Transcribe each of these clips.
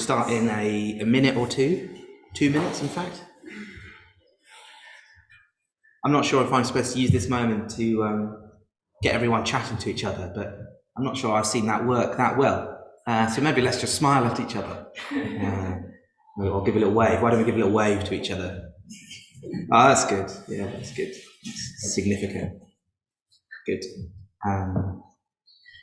start in a minute or 2 minutes, in fact. I'm not sure if I'm supposed to use this moment to get everyone chatting to each other, but I'm not sure I've seen that work that well. So maybe let's just smile at each other. Or give a little wave. Why don't we give a little wave to each other? Oh, that's good. Yeah, that's good. It's significant. Good.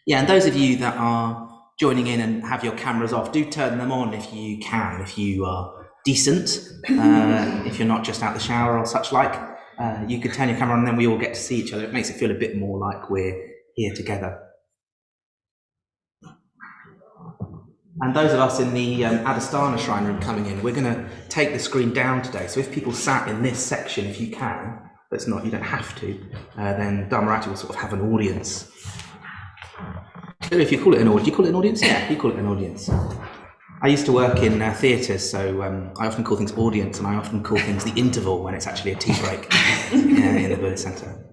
Yeah, and those of you that are joining in and have your cameras off, do turn them on if you can, if you are decent, if you're not just out the shower or such like. You could turn your camera on and then we all get to see each other. It makes it feel a bit more like we're here together. And those of us in the Adhisthana Shrine Room coming in, we're going to take the screen down today. So if people sat in this section, if you can, but it's not, you don't have to, then Dhammarati will sort of have an audience. So if you call it an audience, do you call it an audience? Yeah, you call it an audience. I used to work in theatres, so I often call things audience, and I often call things the interval when it's actually a tea break in the Buddhist Centre.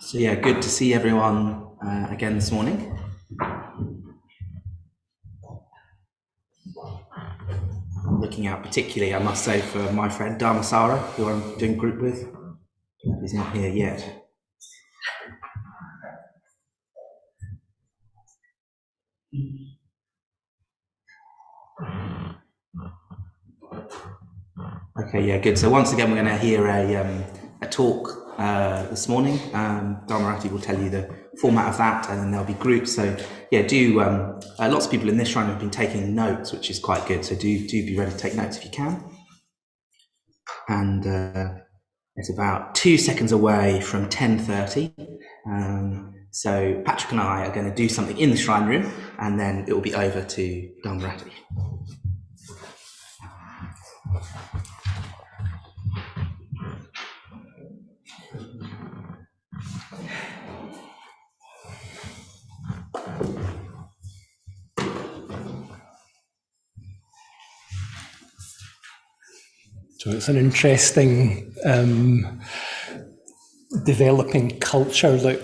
So yeah, good to see everyone again this morning. I'm looking out particularly, I must say, for my friend Dharmasara, who I'm doing group with. He's not here yet. Okay, yeah, good. So once again, we're going to hear a talk this morning. Dhammarati will tell you the format of that, and then there'll be groups. So yeah, lots of people in this shrine have been taking notes, which is quite good. So do be ready to take notes if you can. And it's about 2 seconds away from 10:30. So Patrick and I are going to do something in the shrine room, and then it will be over to Dhammarati. So it's an interesting developing culture, like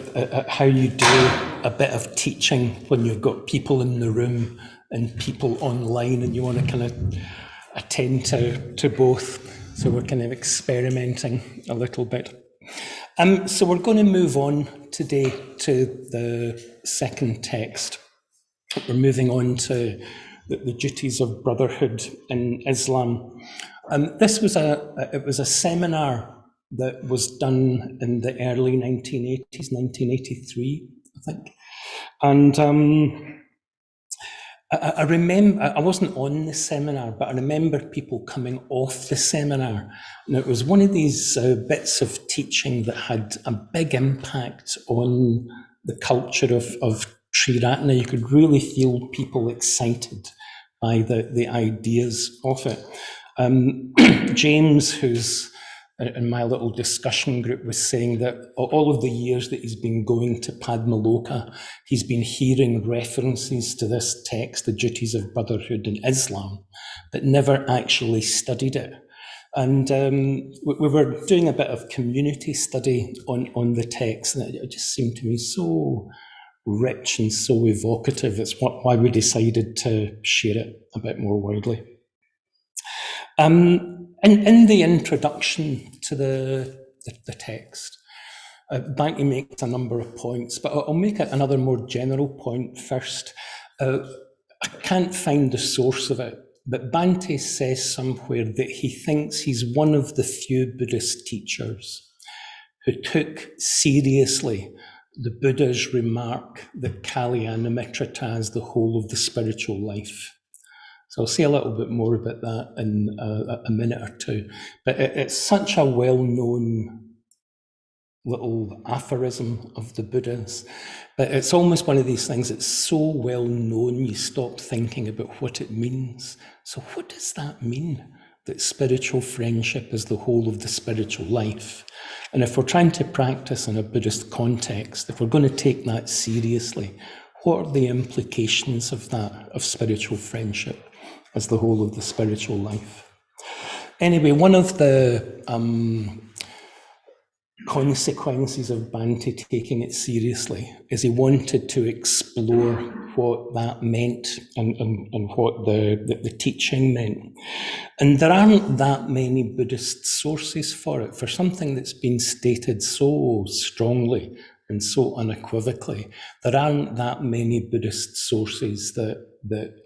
how you do a bit of teaching when you've got people in the room and people online, and you want to kind of attend to both. So we're kind of experimenting a little bit. So we're going to move on today to the second text. We're moving on to the duties of brotherhood in Islam. This was a seminar that was done in the early 1980s, 1983, I think. And I remember, I wasn't on the seminar, but I remember people coming off the seminar. And it was one of these bits of teaching that had a big impact on the culture of Triratna. You could really feel people excited by the ideas of it. James, who's in my little discussion group, was saying that all of the years that he's been going to Padmaloka, he's been hearing references to this text, the Duties of Brotherhood in Islam, but never actually studied it. And we were doing a bit of community study on the text, and it just seemed to me so rich and so evocative. It's why we decided to share it a bit more widely. In the introduction to the text, Bhante makes a number of points, but I'll make another more general point first. I can't find the source of it, but Bhante says somewhere that he thinks he's one of the few Buddhist teachers who took seriously the Buddha's remark that Kalyanamitrata is the whole of the spiritual life. So I'll say a little bit more about that in a minute or two. But it's such a well-known little aphorism of the Buddha's. But it's almost one of these things that's so well-known, you stop thinking about what it means. So what does that mean, that spiritual friendship is the whole of the spiritual life? And if we're trying to practice in a Buddhist context, if we're going to take that seriously, what are the implications of that, of spiritual friendship as the whole of the spiritual life? Anyway, one of the consequences of Bhante taking it seriously, is he wanted to explore what that meant and what the teaching meant. And there aren't that many Buddhist sources for it, for something that's been stated so strongly and so unequivocally. There aren't that many Buddhist sources that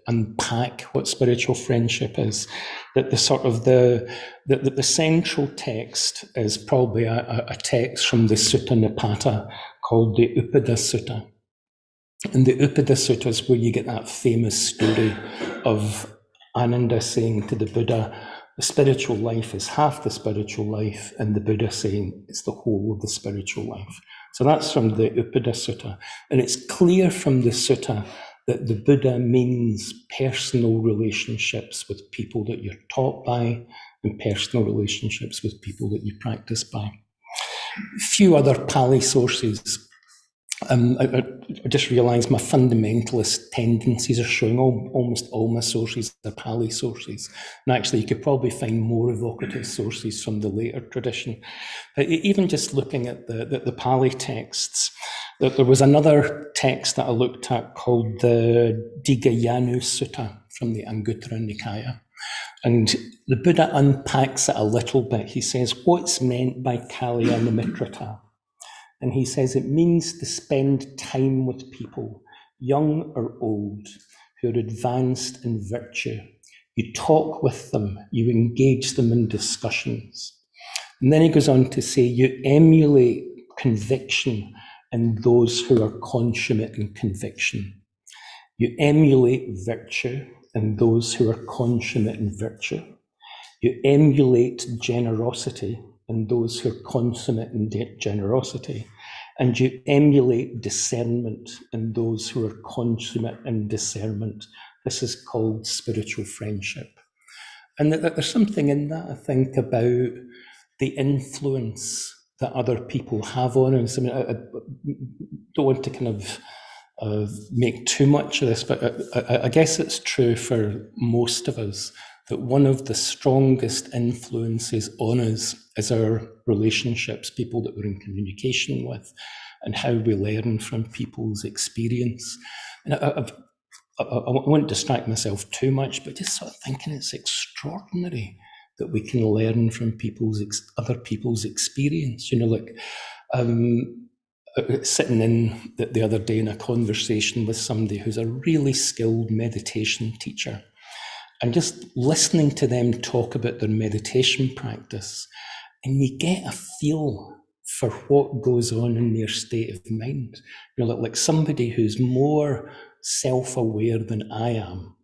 unpack what spiritual friendship is. That the sort of the central text is probably a text from the Sutta Nipata called the Upada Sutta. And the Upada Sutta is where you get that famous story of Ananda saying to the Buddha, the spiritual life is half the spiritual life, and the Buddha saying it's the whole of the spiritual life. So that's from the Upada Sutta. And it's clear from the sutta that the Buddha means personal relationships with people that you're taught by and personal relationships with people that you practice by. A few other Pali sources. I just realised my fundamentalist tendencies are showing. Almost all my sources are Pali sources. And actually, you could probably find more evocative sources from the later tradition. But even just looking at the Pali texts, there was another text that I looked at called the Digayanu Sutta from the Anguttara Nikaya. And the Buddha unpacks it a little bit. He says, what's meant by Kalya Nimitrata? And he says it means to spend time with people, young or old, who are advanced in virtue. You talk with them, you engage them in discussions. And then he goes on to say, you emulate conviction in those who are consummate in conviction. You emulate virtue in those who are consummate in virtue. You emulate generosity in those who are consummate in generosity. And you emulate discernment in those who are consummate in discernment. This is called spiritual friendship. And there's something in that, I think, about the influence that other people have on us. I mean, I don't want to kind of make too much of this, but I guess it's true for most of us that one of the strongest influences on us is our relationships, people that we're in communication with, and how we learn from people's experience. And I won't distract myself too much, but just sort of thinking it's extraordinary that we can learn from other people's experience. You know, like sitting in the other day in a conversation with somebody who's a really skilled meditation teacher, and just listening to them talk about their meditation practice, and you get a feel for what goes on in their state of mind. You know, like somebody who's more self-aware than I am,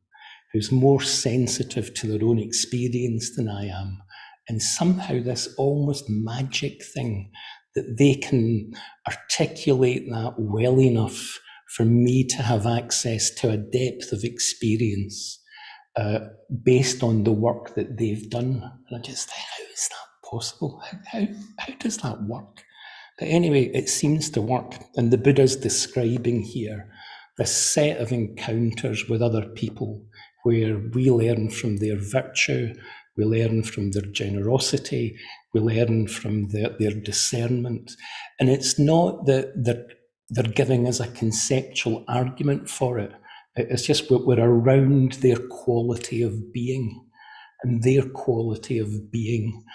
who's more sensitive to their own experience than I am, and somehow this almost magic thing that they can articulate that well enough for me to have access to a depth of experience based on the work that they've done. And I just think, how is that possible? How does that work? But anyway, it seems to work. And the Buddha's describing here this set of encounters with other people where we learn from their virtue, we learn from their generosity, we learn from their discernment. And it's not that they're giving us a conceptual argument for it. It's just we're around their quality of being, and their quality of being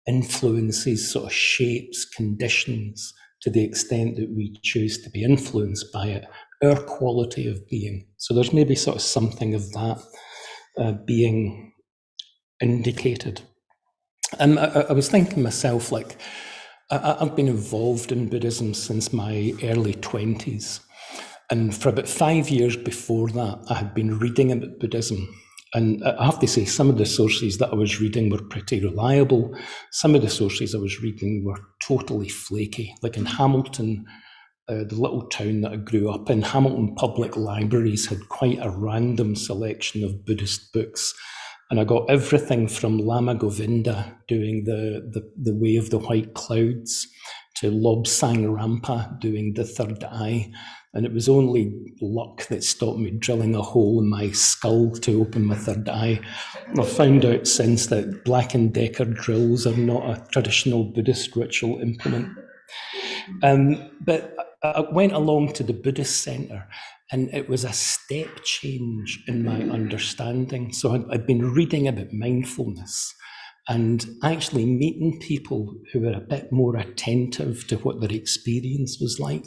influences, sort of shapes, conditions to the extent that we choose to be influenced by it, our quality of being. So there's maybe sort of something of that being indicated. And I was thinking myself, like, I've been involved in Buddhism since my early 20s. And for about 5 years before that, I had been reading about Buddhism. And I have to say, some of the sources that I was reading were pretty reliable. Some of the sources I was reading were totally flaky. Like in Hamilton, the little town that I grew up in, Hamilton Public Libraries had quite a random selection of Buddhist books. And I got everything from Lama Govinda doing the Way of the White Clouds to Lobsang Rampa doing the Third Eye. And it was only luck that stopped me drilling a hole in my skull to open my third eye. I've found out since that Black & Decker drills are not a traditional Buddhist ritual implement. But I went along to the Buddhist Centre, and it was a step change in my understanding. So I'd been reading about mindfulness and actually meeting people who were a bit more attentive to what their experience was like,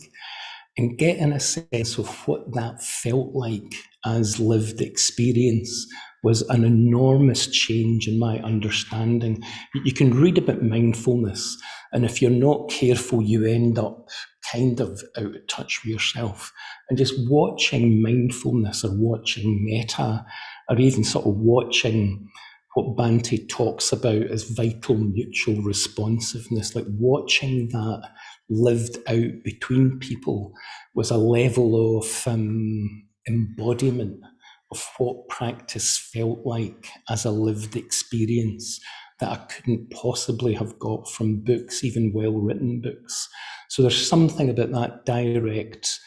and getting a sense of what that felt like as lived experience was an enormous change in my understanding. You can read about mindfulness, and if you're not careful, you end up kind of out of touch with yourself. And just watching mindfulness, or watching metta, or even sort of watching what Bhante talks about as vital mutual responsiveness, like watching that lived out between people, was a level of embodiment of what practice felt like as a lived experience that I couldn't possibly have got from books, even well-written books. So there's something about that direct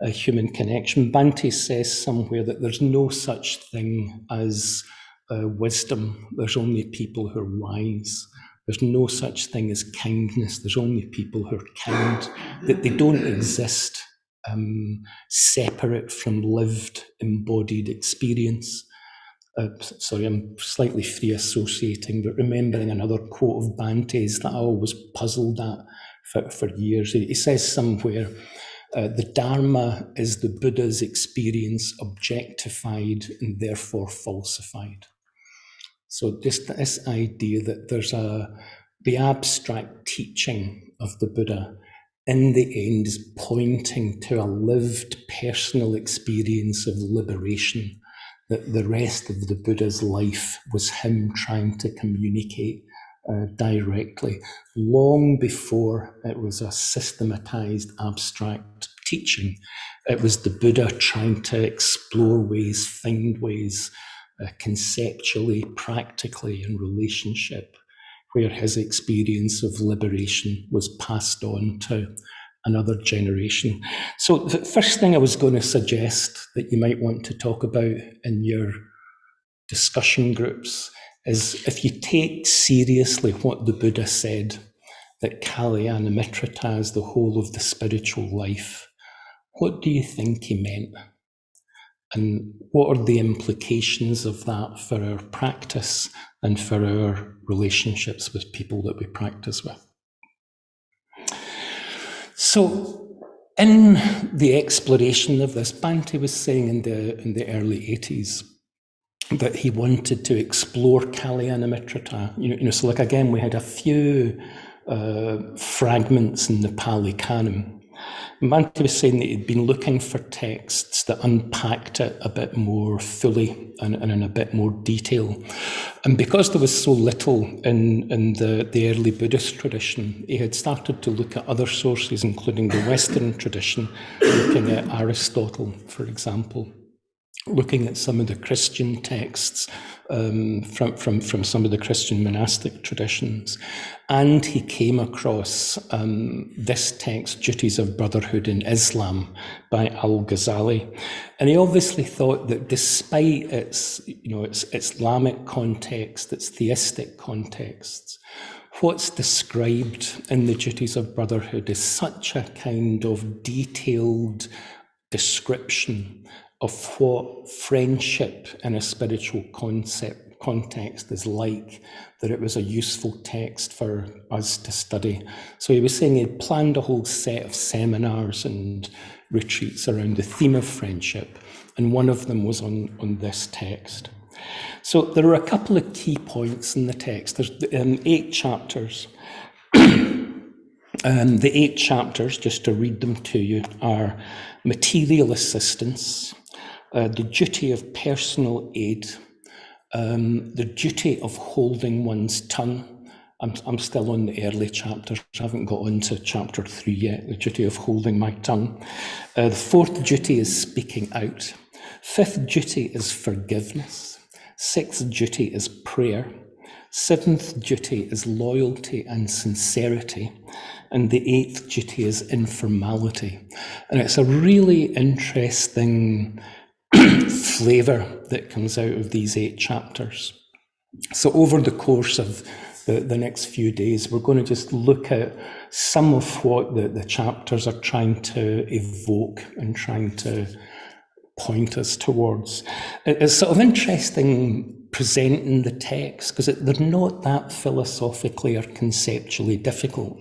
human connection. Bhante says somewhere that there's no such thing as wisdom. There's only people who are wise. There's no such thing as kindness. There's only people who are kind. That they don't exist separate from lived, embodied experience. Sorry, I'm slightly free associating, but remembering another quote of Bhante's that I always puzzled at for years. He says somewhere, the Dharma is the Buddha's experience objectified and therefore falsified. So just this idea that there's the abstract teaching of the Buddha in the end is pointing to a lived personal experience of liberation, that the rest of the Buddha's life was him trying to communicate directly, long before it was a systematized abstract teaching. It was the Buddha trying to explore ways, find ways, conceptually, practically, in relationship, where his experience of liberation was passed on to another generation. So the first thing I was going to suggest that you might want to talk about in your discussion groups is, if you take seriously what the Buddha said, that Kalyana Mitrata is the whole of the spiritual life, what do you think he meant? And what are the implications of that for our practice and for our relationships with people that we practice with? So, in the exploration of this, Bhante was saying in the early 80s that he wanted to explore Kalyana Mitrata. So like again, we had a few fragments in the Pali Canon. Bhante was saying that he'd been looking for texts that unpacked it a bit more fully and in a bit more detail. And because there was so little in the early Buddhist tradition, he had started to look at other sources, including the Western tradition, looking at Aristotle, for example, looking at some of the Christian texts from some of the Christian monastic traditions. And he came across this text, Duties of Brotherhood in Islam, by Al-Ghazali. And he obviously thought that despite its Islamic context, its theistic contexts, what's described in the Duties of Brotherhood is such a kind of detailed description of what friendship in a spiritual context is like, that it was a useful text for us to study. So he was saying he'd planned a whole set of seminars and retreats around the theme of friendship, and one of them was on this text. So there are a couple of key points in the text. There's 8 chapters. The 8 chapters, just to read them to you, are material assistance, the duty of personal aid, the duty of holding one's tongue. I'm still on the early chapters. I haven't got on to chapter 3 yet, the duty of holding my tongue. The 4th duty is speaking out. 5th duty is forgiveness. 6th duty is prayer. 7th duty is loyalty and sincerity. And the 8th duty is informality. And it's a really interesting flavour that comes out of these 8 chapters. So over the course of the next few days, we're going to just look at some of what the chapters are trying to evoke and trying to point us towards. It's sort of interesting presenting the text because they're not that philosophically or conceptually difficult.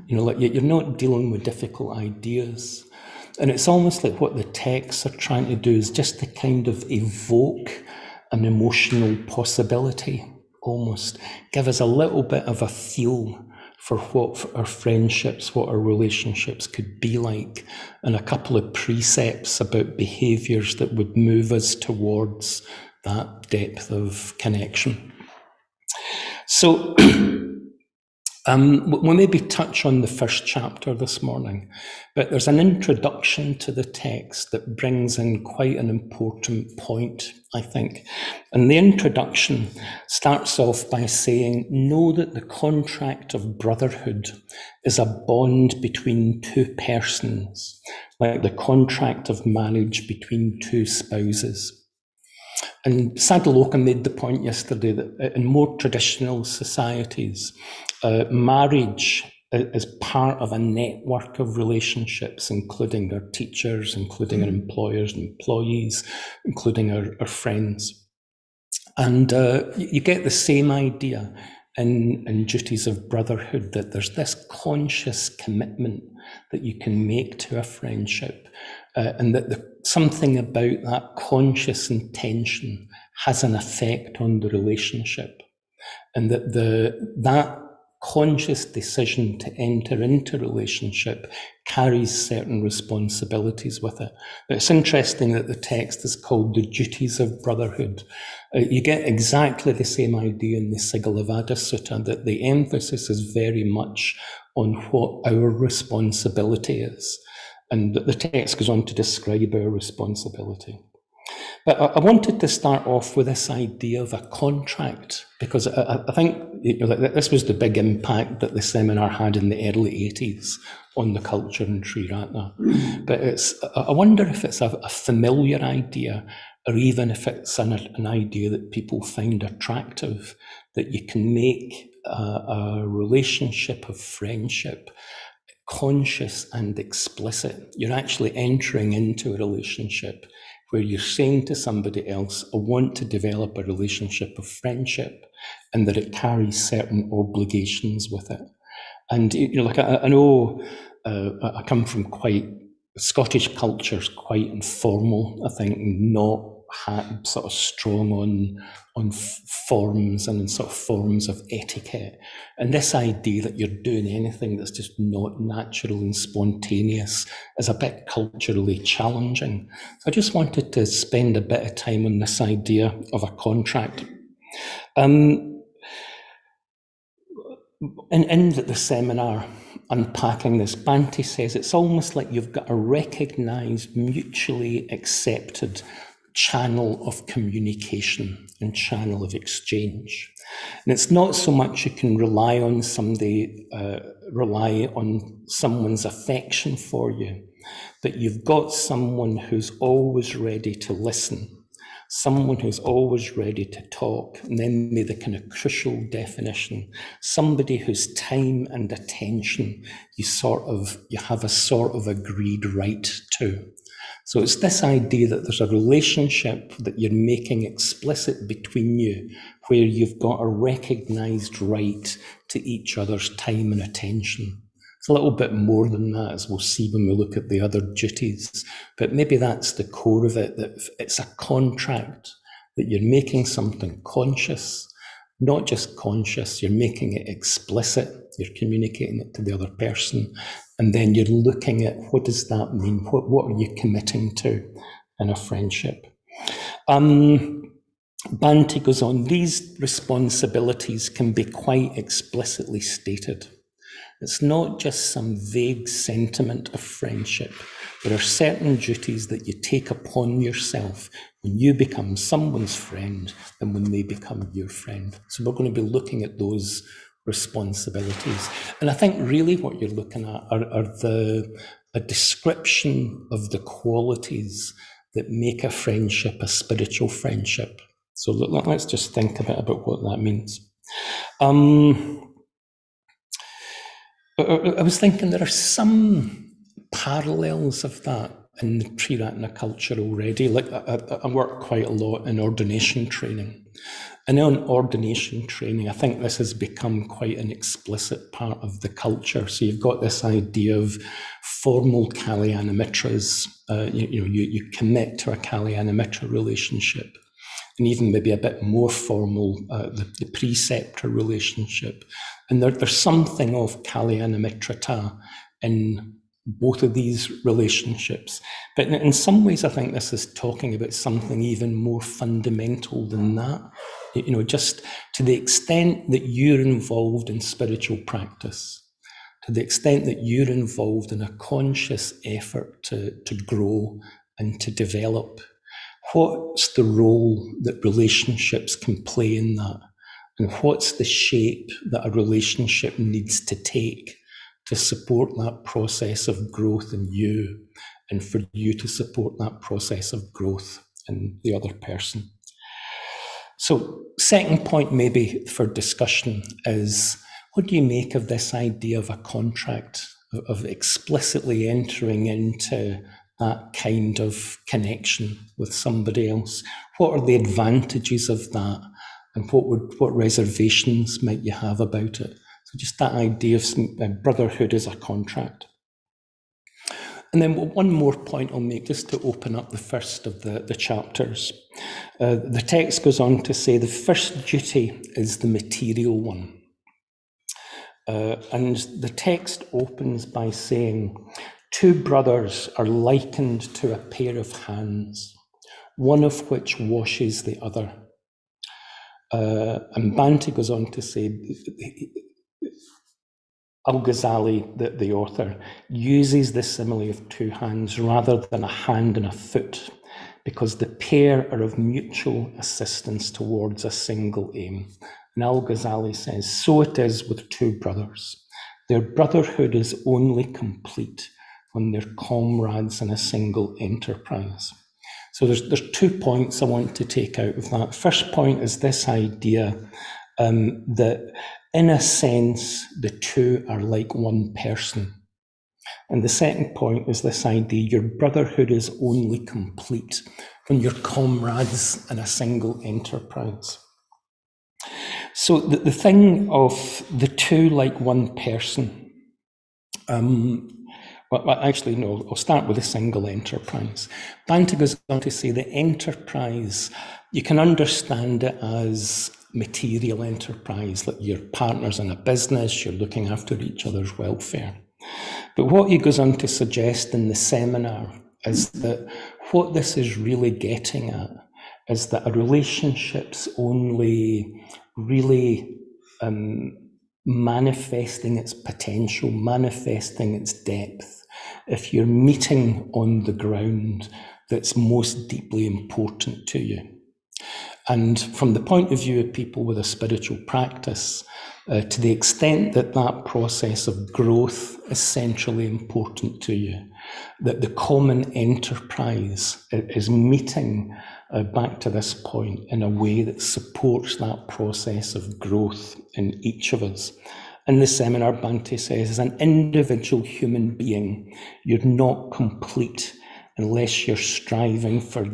Like you're not dealing with difficult ideas. And it's almost like what the texts are trying to do is just to kind of evoke an emotional possibility, almost give us a little bit of a feel for what our friendships, what our relationships could be like, and a couple of precepts about behaviours that would move us towards that depth of connection. So we'll maybe touch on the first chapter this morning, but there's an introduction to the text that brings in quite an important point, I think. And the introduction starts off by saying, know that the contract of brotherhood is a bond between two persons, like the contract of marriage between two spouses. And Sadaloka made the point yesterday that in more traditional societies, marriage is part of a network of relationships, including our teachers, including our employers and employees, including our friends. And you get the same idea in Duties of Brotherhood, that there's this conscious commitment that you can make to a friendship, and that something about that conscious intention has an effect on the relationship, and that that conscious decision to enter into relationship carries certain responsibilities with it. But it's interesting that the text is called the Duties of Brotherhood. You get exactly the same idea in the Sigalavada Sutta, that the emphasis is very much on what our responsibility is. And the text goes on to describe our responsibility. But I wanted to start off with this idea of a contract, because I think this was the big impact that the seminar had in the early 80s on the culture in Sri Ratna. But I wonder if it's a familiar idea, or even if it's an idea that people find attractive, that you can make a relationship of friendship conscious and explicit. You're actually entering into a relationship where you're saying to somebody else, I want to develop a relationship of friendship, and that it carries certain obligations with it. And I know I come from Scottish culture's quite informal, I think, not sort of strong on forms and sort of forms of etiquette. And this idea that you're doing anything that's just not natural and spontaneous is a bit culturally challenging. So I just wanted to spend a bit of time on this idea of a contract. In the seminar, unpacking this, Bhante says it's almost like you've got a recognised, mutually accepted channel of communication and channel of exchange. And it's not so much you can rely on someone's affection for you, but you've got someone who's always ready to listen, someone who's always ready to talk, and then maybe the kind of crucial definition, somebody whose time and attention you have a sort of agreed right to. So it's this idea that there's a relationship that you're making explicit between you, where you've got a recognised right to each other's time and attention. It's a little bit more than that, as we'll see when we look at the other duties. But maybe that's the core of it, that it's a contract, that you're making something conscious, not just conscious, you're making it explicit, you're communicating it to the other person, and then you're looking at what does that mean, what are you committing to in a friendship. Bhante goes on, these responsibilities can be quite explicitly stated. It's not just some vague sentiment of friendship. There are certain duties that you take upon yourself when you become someone's friend and when they become your friend. So we're going to be looking at those responsibilities. And I think really what you're looking at are a description of the qualities that make a friendship a spiritual friendship. So let's just think a bit about what that means. I was thinking there are some parallels of that in the pre-Ratna culture already. Like I work quite a lot in ordination training. And in ordination training, I think this has become quite an explicit part of the culture. So you've got this idea of formal Kalyanamittras. You commit to a Kalyanamitra relationship, and even maybe a bit more formal, the preceptor relationship. And there's something of Kalyanamitrata in both of these relationships. But in some ways, I think this is talking about something even more fundamental than that. Just to the extent that you're involved in spiritual practice, to the extent that you're involved in a conscious effort to grow and to develop, what's the role that relationships can play in that? And what's the shape that a relationship needs to take to support that process of growth in you, and for you to support that process of growth in the other person? So, second point maybe for discussion is, what do you make of this idea of a contract, of explicitly entering into that kind of connection with somebody else? What are the advantages of that, and what reservations might you have about it? So just that idea of brotherhood as a contract. And then one more point I'll make, just to open up the first of the chapters. The text goes on to say the first duty is the material one. And the text opens by saying, 2 brothers are likened to a pair of hands, one of which washes the other. And Bhante goes on to say, Al-Ghazali, the author, uses the simile of 2 hands rather than a hand and a foot, because the pair are of mutual assistance towards a single aim. And Al-Ghazali says, so it is with 2 brothers. Their brotherhood is only complete when they're comrades in a single enterprise. So there's 2 points I want to take out of that. First point is this idea that in a sense, the 2 are like one person. And the second point is this idea, your brotherhood is only complete when you're comrades in a single enterprise. So the thing of the 2 like one person, actually, no, I'll start with a single enterprise. Bhante goes on to say the enterprise, you can understand it as material enterprise, like you're partners in a business, you're looking after each other's welfare. But what he goes on to suggest in the seminar is that what this is really getting at is that a relationship's only really manifesting its potential, manifesting its depth, if you're meeting on the ground that's most deeply important to you. And from the point of view of people with a spiritual practice, to the extent that that process of growth is centrally important to you, that the common enterprise is meeting back to this point in a way that supports that process of growth in each of us. In the seminar, Bhante says, as an individual human being, you're not complete unless you're striving for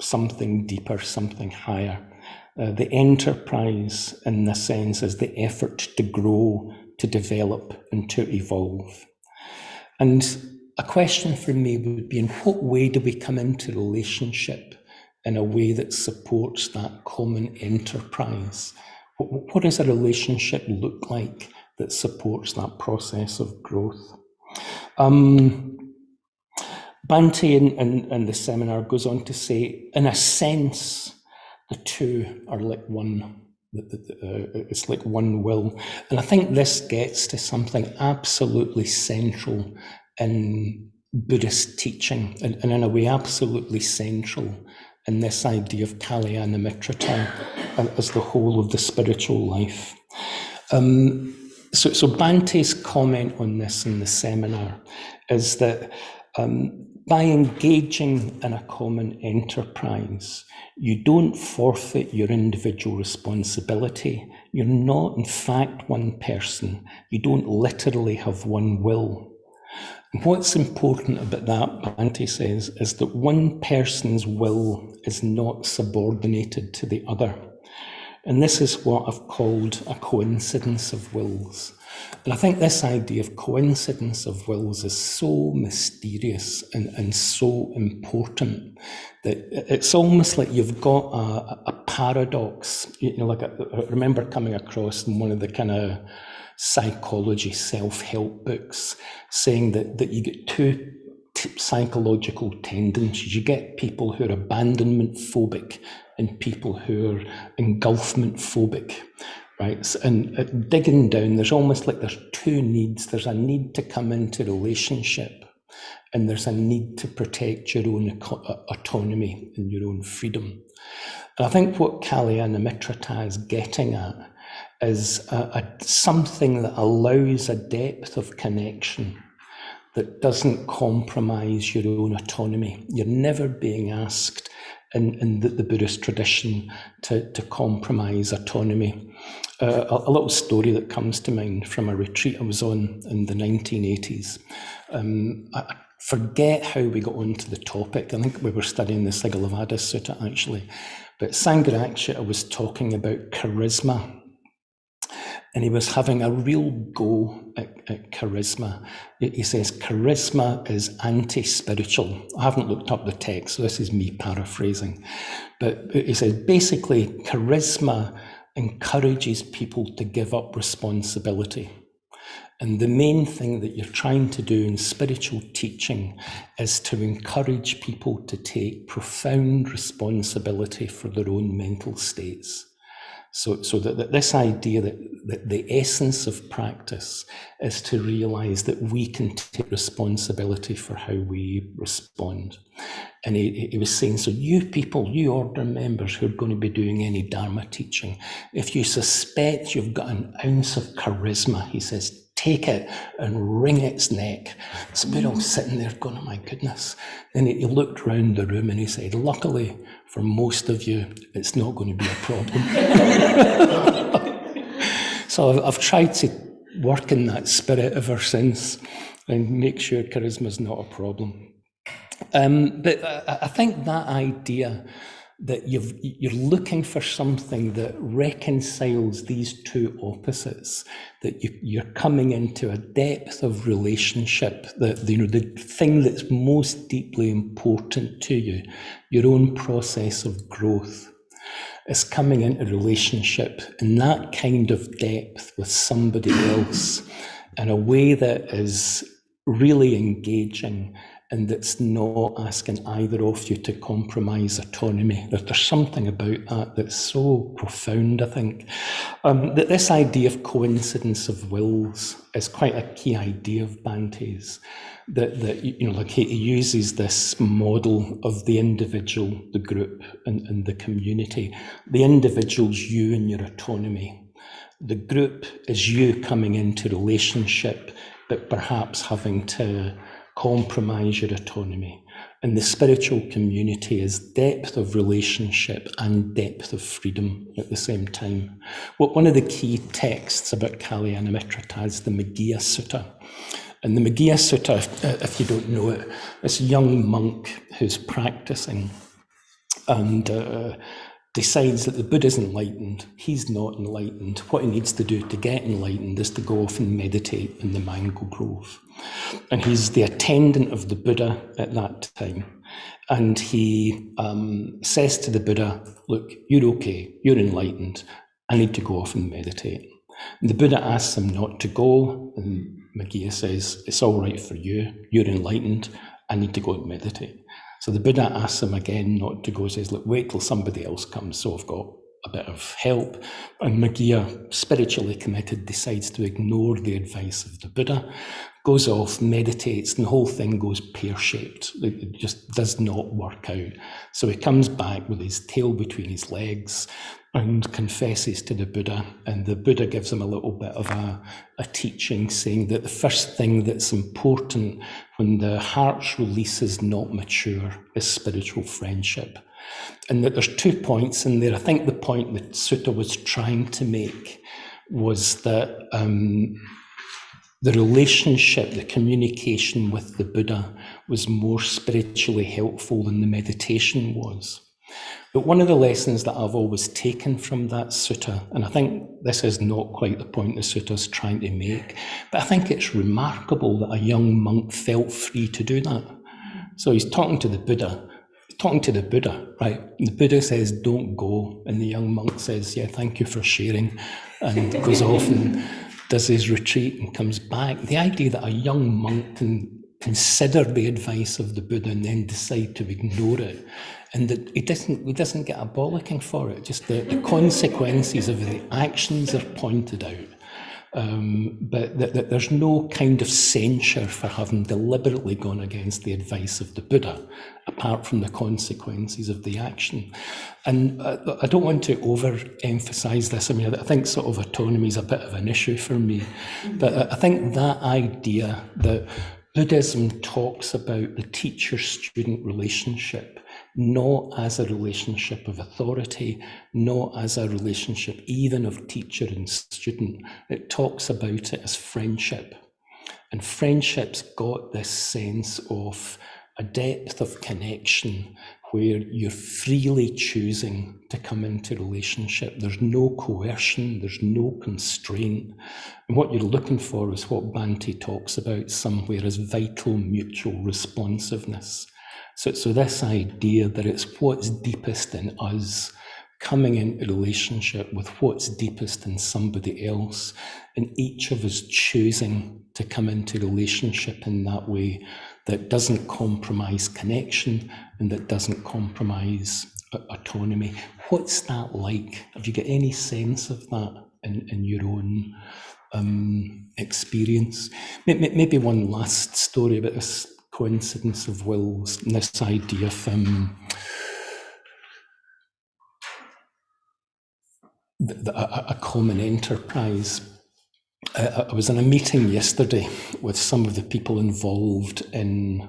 something deeper, something higher. The enterprise, in this sense, is the effort to grow, to develop, and to evolve. And a question for me would be, in what way do we come into relationship in a way that supports that common enterprise? What does a relationship look like that supports that process of growth? Bhante in the seminar goes on to say, in a sense, the 2 are like one. It's like one will. And I think this gets to something absolutely central in Buddhist teaching, and in a way absolutely central in this idea of Kalyanamitrata as the whole of the spiritual life. So Bhante's comment on this in the seminar is that By engaging in a common enterprise, you don't forfeit your individual responsibility. You're not, in fact, one person. You don't literally have one will. And what's important about that, Bhante says, is that one person's will is not subordinated to the other. And this is what I've called a coincidence of wills. And I think this idea of coincidence of wills is so mysterious and so important that it's almost like you've got a paradox. You know, like I remember coming across in one of the kind of psychology self-help books saying that you get two psychological tendencies. You get people who are abandonment phobic and people who are engulfment phobic, right? And digging down, there's almost like there's two needs. There's a need to come into relationship, and there's a need to protect your own autonomy and your own freedom. And I think what Kalyanamitrata is getting at is something that allows a depth of connection that doesn't compromise your own autonomy. You're never being asked in the Buddhist tradition to compromise autonomy. A little story that comes to mind from a retreat I was on in the 1980s. I forget how we got onto the topic. I think we were studying the Sigalovada Sutta actually. But Sangharakshita was talking about charisma. And he was having a real go at charisma. He says, charisma is anti-spiritual. I haven't looked up the text, so this is me paraphrasing. But he says, basically, charisma encourages people to give up responsibility. And the main thing that you're trying to do in spiritual teaching is to encourage people to take profound responsibility for their own mental states. So that this idea that the essence of practice is to realise that we can take responsibility for how we respond. And he was saying, so you people, you order members who are going to be doing any Dharma teaching, if you suspect you've got an ounce of charisma, he says, take it and wring its neck. So we're all sitting there going, oh my goodness. Then he looked around the room and he said, luckily for most of you, it's not going to be a problem. So I've tried to work in that spirit ever since and make sure charisma is not a problem. But I think that idea that you're looking for something that reconciles these two opposites, that you're coming into a depth of relationship, that the thing that's most deeply important to you, your own process of growth, is coming into relationship in that kind of depth with somebody else in a way that is really engaging and that's not asking either of you to compromise autonomy. There's something about that that's so profound, I think. That this idea of coincidence of wills is quite a key idea of Bhante's. That like he uses this model of the individual, the group, and the community. The individual's you and your autonomy. The group is you coming into relationship, but perhaps having to compromise your autonomy. And the spiritual community is depth of relationship and depth of freedom at the same time. Well, one of the key texts about Kalyanamitrata is the Meghiya Sutta. And the Meghiya Sutta, if you don't know it, this young monk who's practicing and decides that the Buddha's enlightened, he's not enlightened. What he needs to do to get enlightened is to go off and meditate in the mango grove. And he's the attendant of the Buddha at that time. And he says to the Buddha, look, you're okay, you're enlightened, I need to go off and meditate. And the Buddha asks him not to go, and Meghiya says, it's all right for you, you're enlightened, I need to go and meditate. So the Buddha asks him again not to go. He says, look, wait till somebody else comes, so I've got a bit of help. And Meghiya, spiritually committed, decides to ignore the advice of the Buddha, goes off, meditates, and the whole thing goes pear-shaped. It just does not work out. So he comes back with his tail between his legs and confesses to the Buddha, and the Buddha gives him a little bit of a teaching, saying that the first thing that's important when the heart's release is not mature is spiritual friendship. And that there's 2 points in there. I think the point that Sutta was trying to make was that the relationship, the communication with the Buddha was more spiritually helpful than the meditation was. But one of the lessons that I've always taken from that sutta, and I think this is not quite the point the sutta is trying to make, but I think it's remarkable that a young monk felt free to do that. So he's talking to the Buddha, right? And the Buddha says, don't go. And the young monk says, yeah, thank you for sharing. And goes off and does his retreat and comes back. The idea that a young monk can consider the advice of the Buddha and then decide to ignore it, and that he doesn't get a bollocking for it, just the consequences of the actions are pointed out. But that there's no kind of censure for having deliberately gone against the advice of the Buddha, apart from the consequences of the action. And I don't want to overemphasize this. I mean, I think sort of autonomy is a bit of an issue for me, but I think that idea that Buddhism talks about the teacher-student relationship not as a relationship of authority, not as a relationship even of teacher and student. It talks about it as friendship. And friendship's got this sense of a depth of connection where you're freely choosing to come into relationship. There's no coercion, there's no constraint. And what you're looking for is what Bhante talks about somewhere as vital mutual responsiveness. So this idea that it's what's deepest in us coming into relationship with what's deepest in somebody else, and each of us choosing to come into relationship in that way that doesn't compromise connection and that doesn't compromise autonomy. What's that like? Have you got any sense of that in your own experience? Maybe one last story about this coincidence of wills and this idea of a common enterprise. I was in a meeting yesterday with some of the people involved in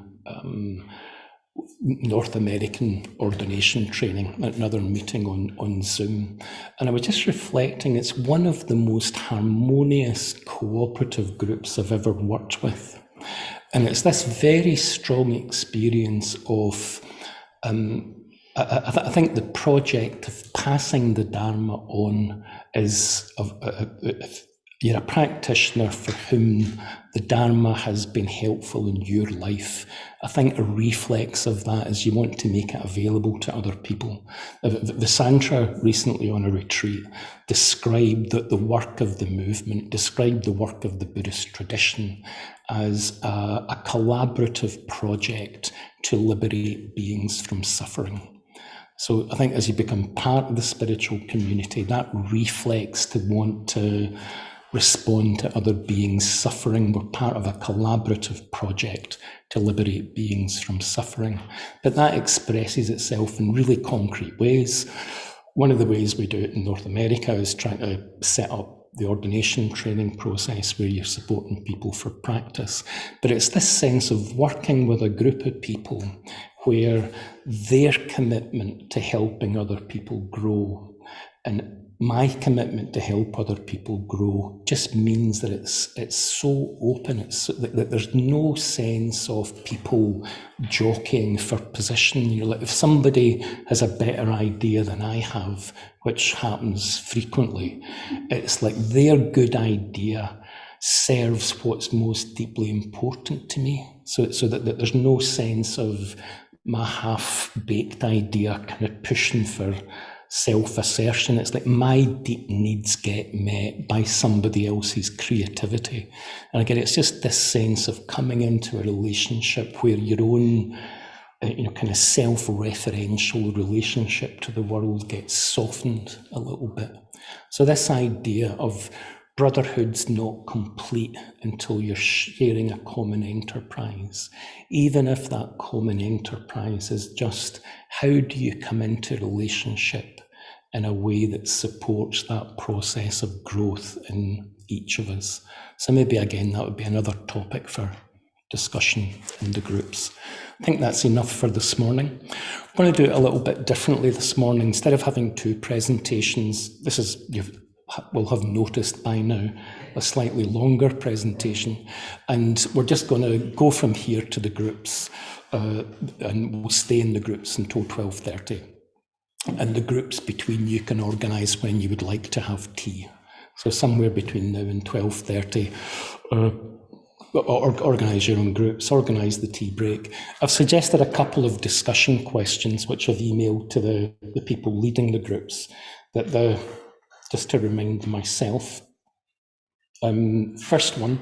North American ordination training, another meeting on Zoom. And I was just reflecting, it's one of the most harmonious cooperative groups I've ever worked with. And it's this very strong experience of, I think the project of passing the Dharma on is, if you're a practitioner for whom the Dharma has been helpful in your life, I think a reflex of that is you want to make it available to other people. The Santra recently on a retreat described that the work of the movement, described the work of the Buddhist tradition as a collaborative project to liberate beings from suffering. So I think as you become part of the spiritual community, that reflex to want to respond to other beings suffering. We're part of a collaborative project to liberate beings from suffering. But that expresses itself in really concrete ways. One of the ways we do it in North America is trying to set up the ordination training process where you're supporting people for practice. But it's this sense of working with a group of people where their commitment to helping other people grow and my commitment to help other people grow just means that it's so open. It's that there's no sense of people jockeying for position. You're like, if somebody has a better idea than I have, which happens frequently, it's like their good idea serves what's most deeply important to me. So that there's no sense of my half-baked idea kind of pushing for self-assertion. It's like my deep needs get met by somebody else's creativity. And again, it's just this sense of coming into a relationship where your own kind of self-referential relationship to the world gets softened a little bit. So this idea of brotherhood's not complete until you're sharing a common enterprise, even if that common enterprise is just how do you come into relationship in a way that supports that process of growth in each of us. So maybe again that would be another topic for discussion in the groups. I think that's enough for this morning. I'm going to do it a little bit differently this morning. Instead of having two presentations, this is, you will have noticed by now, a slightly longer presentation, and we're just going to go from here to the groups, and we'll stay in the groups until 12:30. And the groups between you can organise when you would like to have tea. So somewhere between now and 12:30, organise your own groups, organise the tea break. I've suggested a couple of discussion questions which I've emailed to the people leading the groups, just to remind myself. First one,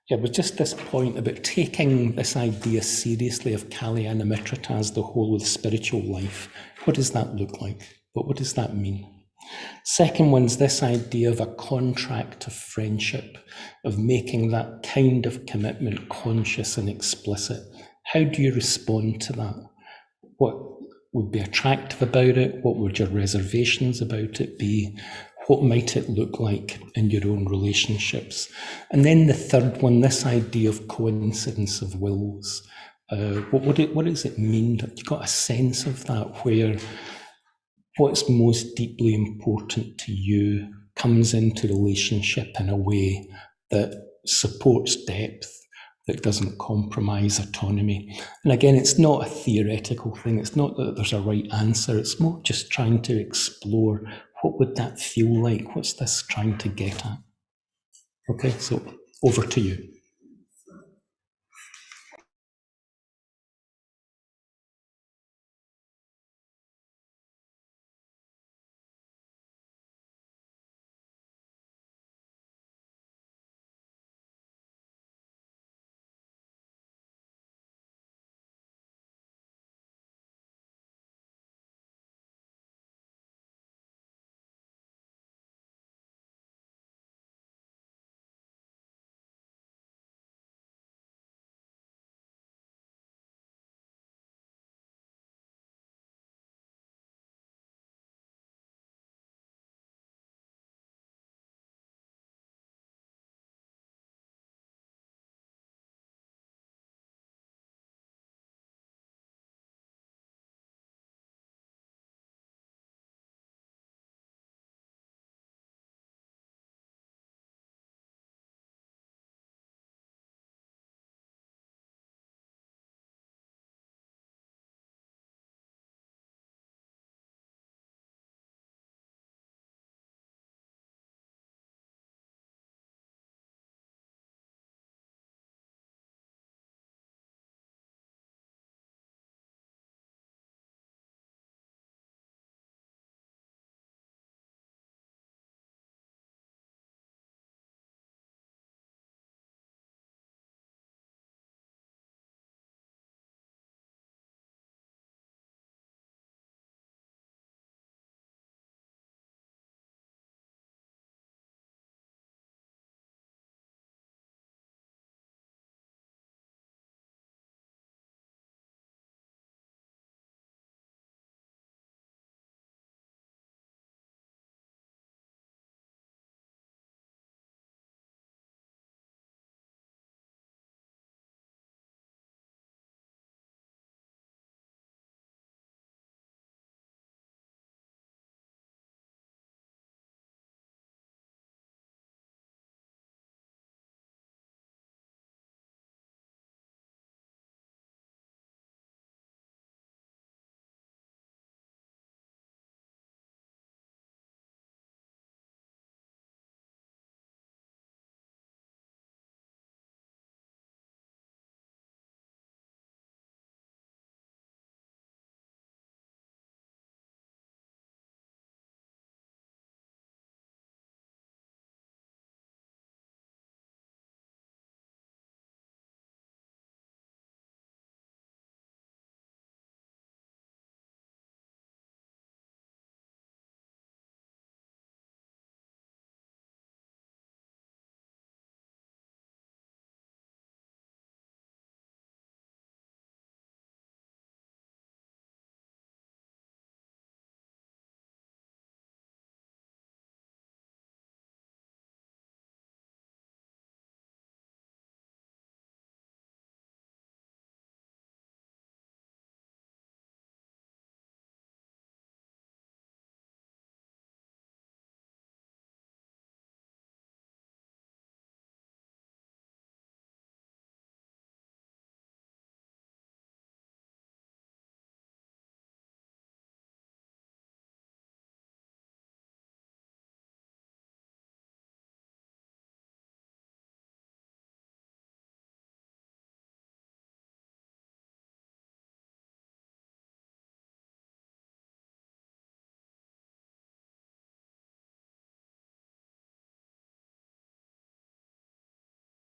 but just this point about taking this idea seriously of Kalyana Mitrata as the whole of spiritual life. What does that look like? What does that mean? Second one's this idea of a contract of friendship, of making that kind of commitment conscious and explicit. How do you respond to that? What would be attractive about it? What would your reservations about it be? What might it look like in your own relationships? And then the third one, this idea of coincidence of wills. What does it mean? Have you got a sense of that, where what's most deeply important to you comes into relationship in a way that supports depth, that doesn't compromise autonomy? And again, it's not a theoretical thing. It's not that there's a right answer. It's more just trying to explore what would that feel like? What's this trying to get at? Okay, so over to you.